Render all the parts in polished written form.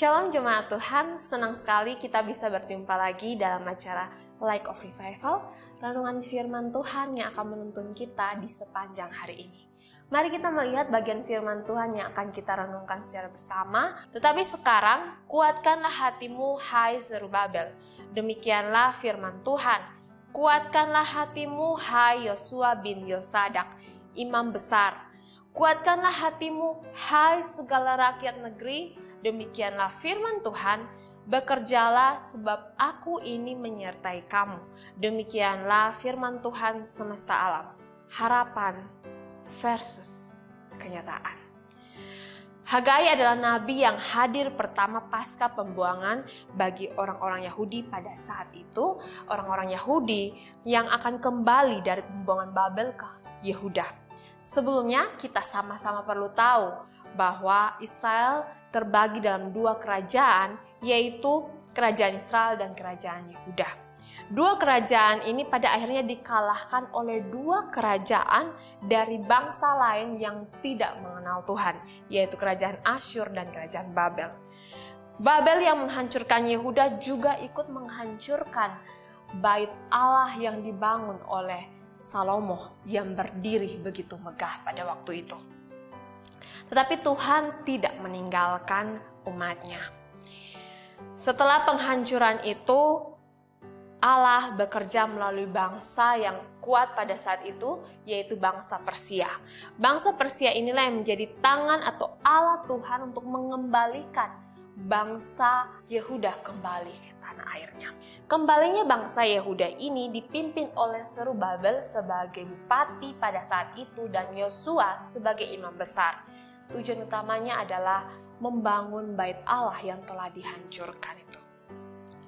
Shalom jemaat Tuhan, senang sekali kita bisa berjumpa lagi dalam acara Light of Revival, renungan firman Tuhan yang akan menuntun kita di sepanjang hari ini. Mari kita melihat bagian firman Tuhan yang akan kita renungkan secara bersama. Tetapi sekarang, kuatkanlah hatimu hai Zerubabel. Demikianlah firman Tuhan. Kuatkanlah hatimu hai Yosua bin Yosadak, imam besar. Kuatkanlah hatimu hai segala rakyat negeri. Demikianlah firman Tuhan, bekerjalah sebab aku ini menyertai kamu. Demikianlah firman Tuhan semesta alam. Harapan versus kenyataan. Hagai adalah nabi yang hadir pertama pasca pembuangan bagi orang-orang Yahudi pada saat itu. Orang-orang Yahudi yang akan kembali dari pembuangan Babel ke Yehuda. Sebelumnya kita sama-sama perlu tahu bahwa Israel terbagi dalam dua kerajaan, yaitu kerajaan Israel dan kerajaan Yehuda. Dua kerajaan ini pada akhirnya dikalahkan oleh dua kerajaan dari bangsa lain yang tidak mengenal Tuhan, yaitu kerajaan Asyur dan kerajaan Babel. Babel yang menghancurkan Yehuda juga ikut menghancurkan bait Allah yang dibangun oleh Salomo yang berdiri begitu megah pada waktu itu. Tetapi Tuhan tidak meninggalkan umatnya. Setelah penghancuran itu, Allah bekerja melalui bangsa yang kuat pada saat itu, yaitu bangsa Persia. Bangsa Persia inilah yang menjadi tangan atau alat Tuhan untuk mengembalikan bangsa Yehuda kembali ke tanah airnya. Kembalinya bangsa Yehuda ini dipimpin oleh Zerubabel sebagai bupati pada saat itu dan Yosua sebagai imam besar. Tujuan utamanya adalah membangun bait Allah yang telah dihancurkan itu.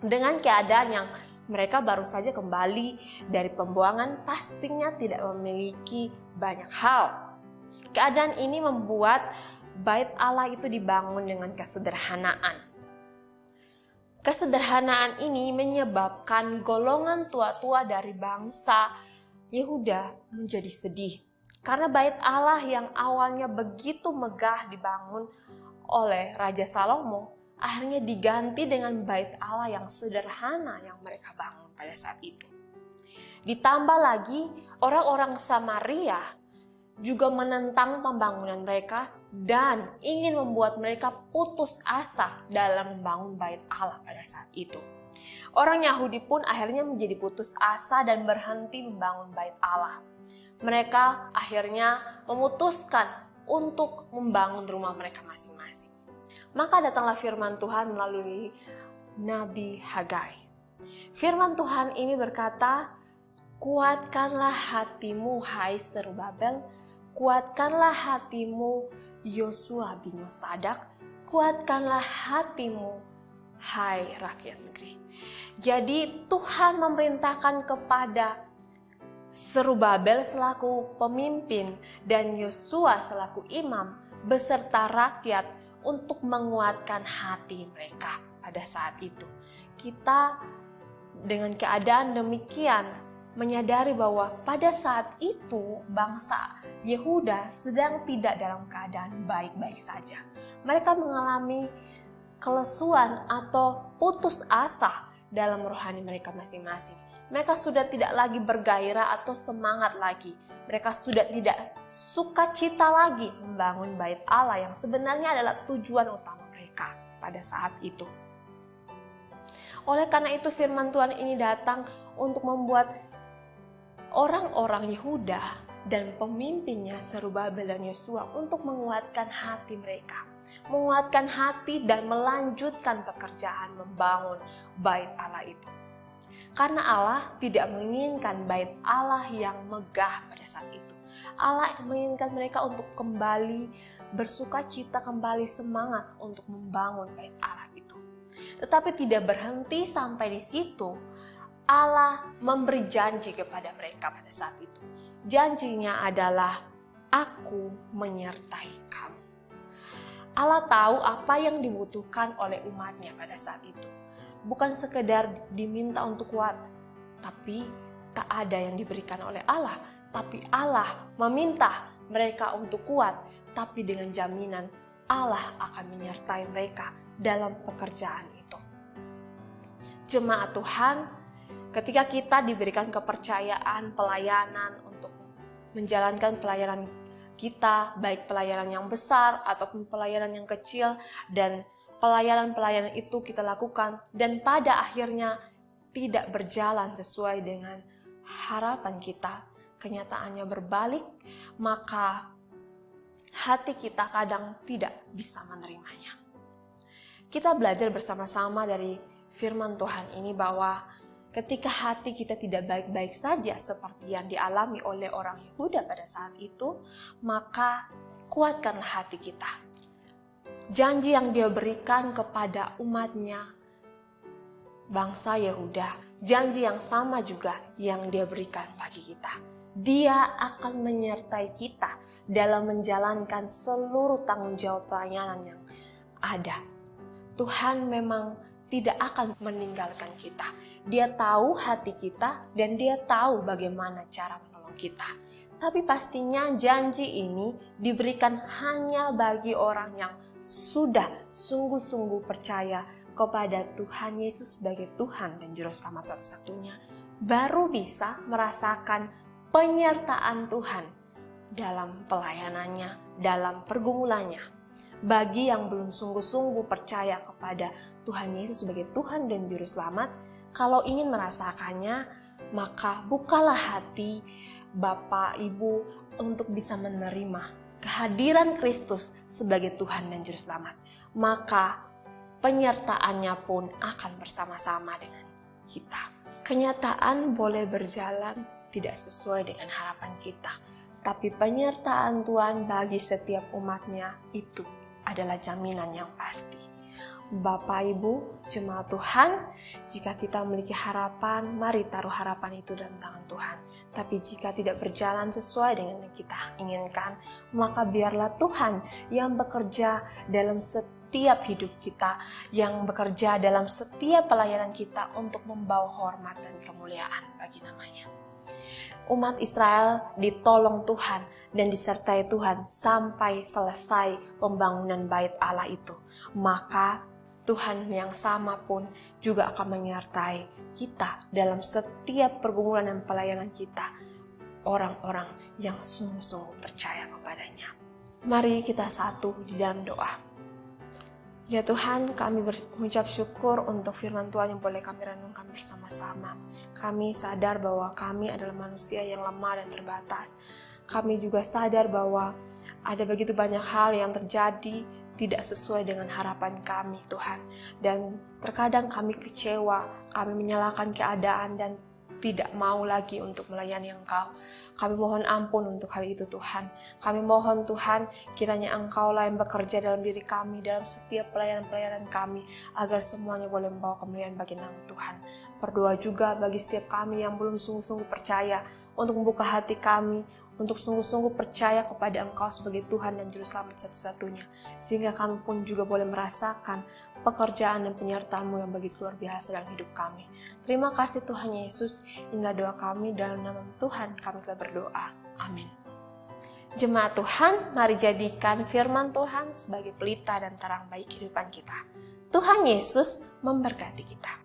Dengan keadaan yang mereka baru saja kembali dari pembuangan, pastinya tidak memiliki banyak hal. Keadaan ini membuat bait Allah itu dibangun dengan kesederhanaan. Kesederhanaan ini menyebabkan golongan tua-tua dari bangsa Yehuda menjadi sedih. Karena bait Allah yang awalnya begitu megah dibangun oleh Raja Salomo, akhirnya diganti dengan bait Allah yang sederhana yang mereka bangun pada saat itu. Ditambah lagi, orang-orang Samaria juga menentang pembangunan mereka dan ingin membuat mereka putus asa dalam membangun bait Allah pada saat itu. Orang Yahudi pun akhirnya menjadi putus asa dan berhenti membangun bait Allah. Mereka akhirnya memutuskan untuk membangun rumah mereka masing-masing. Maka datanglah firman Tuhan melalui Nabi Hagai. Firman Tuhan ini berkata, kuatkanlah hatimu hai Zerubabel, kuatkanlah hatimu Yosua bin Yosadak, kuatkanlah hatimu hai rakyat negeri. Jadi Tuhan memerintahkan kepada Zerubabel selaku pemimpin dan Yosua selaku imam beserta rakyat untuk menguatkan hati mereka pada saat itu. Kita dengan keadaan demikian menyadari bahwa pada saat itu bangsa Yehuda sedang tidak dalam keadaan baik-baik saja. Mereka mengalami kelesuan atau putus asa dalam rohani mereka masing-masing. Mereka sudah tidak lagi bergairah atau semangat lagi. Mereka sudah tidak sukacita lagi membangun bait Allah yang sebenarnya adalah tujuan utama mereka pada saat itu. Oleh karena itu firman Tuhan ini datang untuk membuat orang-orang Yehuda dan pemimpinnya Zerubabel dan Yosua untuk menguatkan hati mereka. Menguatkan hati dan melanjutkan pekerjaan membangun bait Allah itu. Karena Allah tidak menginginkan bait Allah yang megah pada saat itu. Allah menginginkan mereka untuk kembali bersukacita, kembali semangat untuk membangun bait Allah itu. Tetapi tidak berhenti sampai di situ. Allah memberi janji kepada mereka pada saat itu. Janjinya adalah, aku menyertai kamu. Allah tahu apa yang dibutuhkan oleh umatnya pada saat itu. Bukan sekedar diminta untuk kuat, tapi tak ada yang diberikan oleh Allah. Tapi Allah meminta mereka untuk kuat, tapi dengan jaminan Allah akan menyertai mereka dalam pekerjaan itu. Jemaat Tuhan, ketika kita diberikan kepercayaan pelayanan untuk menjalankan pelayanan kita, baik pelayanan yang besar ataupun pelayanan yang kecil, dan pelayanan-pelayanan itu kita lakukan dan pada akhirnya tidak berjalan sesuai dengan harapan kita, kenyataannya berbalik, maka hati kita kadang tidak bisa menerimanya. Kita belajar bersama-sama dari firman Tuhan ini bahwa ketika hati kita tidak baik-baik saja seperti yang dialami oleh orang Yehuda pada saat itu, maka kuatkanlah hati kita. Janji yang Dia berikan kepada umatnya, bangsa Yehuda, janji yang sama juga yang Dia berikan bagi kita. Dia akan menyertai kita dalam menjalankan seluruh tanggung jawab pelayanan yang ada. Tuhan memang tidak akan meninggalkan kita. Dia tahu hati kita dan Dia tahu bagaimana cara menolong kita. Tapi pastinya janji ini diberikan hanya bagi orang yang sudah sungguh-sungguh percaya kepada Tuhan Yesus sebagai Tuhan dan Juru Selamat satu-satunya, baru bisa merasakan penyertaan Tuhan dalam pelayanannya, dalam pergumulannya. Bagi yang belum sungguh-sungguh percaya kepada Tuhan Yesus sebagai Tuhan dan Juru Selamat, kalau ingin merasakannya, maka bukalah hati Bapak Ibu untuk bisa menerima kehadiran Kristus sebagai Tuhan dan Juru Selamat. Maka penyertaannya pun akan bersama-sama dengan kita. Kenyataan boleh berjalan tidak sesuai dengan harapan kita, tapi penyertaan Tuhan bagi setiap umatnya itu adalah jaminan yang pasti. Bapak Ibu, jemaat Tuhan, jika kita memiliki harapan, mari taruh harapan itu dalam tangan Tuhan. Tapi jika tidak berjalan sesuai dengan yang kita inginkan, maka biarlah Tuhan yang bekerja dalam setiap hidup kita, yang bekerja dalam setiap pelayanan kita untuk membawa hormat dan kemuliaan bagi namanya. Umat Israel ditolong Tuhan dan disertai Tuhan sampai selesai pembangunan bait Allah itu. Maka Tuhan yang sama pun juga akan menyertai kita dalam setiap pergumulan dan pelayanan kita, orang-orang yang sungguh-sungguh percaya kepadanya. Mari kita satu di dalam doa. Ya Tuhan, kami mengucap syukur untuk firman Tuhan yang boleh kami renungkan bersama-sama. Kami sadar bahwa kami adalah manusia yang lemah dan terbatas. Kami juga sadar bahwa ada begitu banyak hal yang terjadi tidak sesuai dengan harapan kami, Tuhan. Dan terkadang kami kecewa, kami menyalahkan keadaan dan tidak mau lagi untuk melayani Engkau. Kami mohon ampun untuk hal itu Tuhan. Kami mohon Tuhan, kiranya Engkau-lah yang bekerja dalam diri kami, dalam setiap pelayanan-pelayanan kami, agar semuanya boleh membawa kemuliaan bagi nama Tuhan. Berdoa juga bagi setiap kami yang belum sungguh-sungguh percaya, untuk membuka hati kami, untuk sungguh-sungguh percaya kepada Engkau sebagai Tuhan dan Juru Selamat satu-satunya, sehingga kami pun juga boleh merasakan pekerjaan dan penyertaan-Mu yang begitu luar biasa dalam hidup kami. Terima kasih Tuhan Yesus, inilah doa kami, dalam nama Tuhan kami telah berdoa. Amin. Jemaat Tuhan, mari jadikan firman Tuhan sebagai pelita dan terang bagi kehidupan kita. Tuhan Yesus memberkati kita.